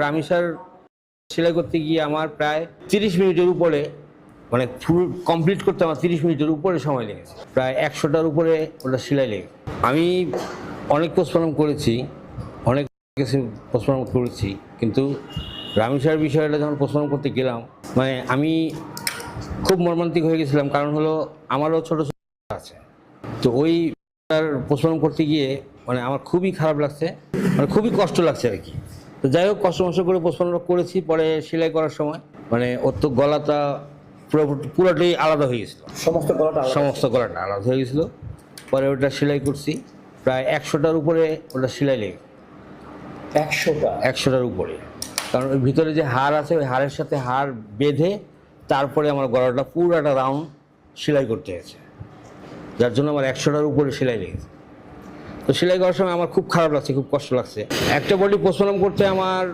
Rummy sir সেলাই করতে গিয়ে আমার প্রায় 30 মিনিটের উপরে, মানে ফুল কমপ্লিট করতে আমার 30 মিনিটের উপরে সময় লেগেছে। প্রায় 100টার উপরে ওটা সেলাই লেগেছে। আমি অনেক পোস্টমর্টম করেছি, অনেক কিছু পোস্টমর্টম করেছি, কিন্তু রামি স্যারের বিষয়টা যখন পোস্টমর্টম করতে গেলাম, মানে আমি খুব মর্মান্তিক হয়ে গেছিলাম। কারণ হলো আমারও ছোট ছোট আছে, তো ওই পোস্টমর্টম করতে গিয়ে মানে আমার খুবই খারাপ লাগছে, মানে খুবই কষ্ট লাগছে আর কি। তো যাই হোক, কষ্ট মষ্ট করে পোস্টমর্টম করেছি। পরে সেলাই করার সময় মানে ওর তো গলাটা পুরোটাই আলাদা হয়ে গেছিলো, সমস্ত গলাটা আলাদা হয়ে গেছিলো। পরে ওটা সেলাই করছি, প্রায় 100টার উপরে ওটা সেলাই লেগে। 100টার উপরে, কারণ ওই ভিতরে যে হাড় আছে ওই হাড়ের সাথে হাড় বেঁধে তারপরে আমার গলাটা পুরোটা রাউন্ড সেলাই করতে হয়েছে, যার জন্য আমার 100টার উপরে সেলাই লেগেছে। তো সেলাই করার সময় আমার খুব খারাপ লাগছে, খুব কষ্ট লাগছে। একটা বডি পোস্টমর্টম করতে আমার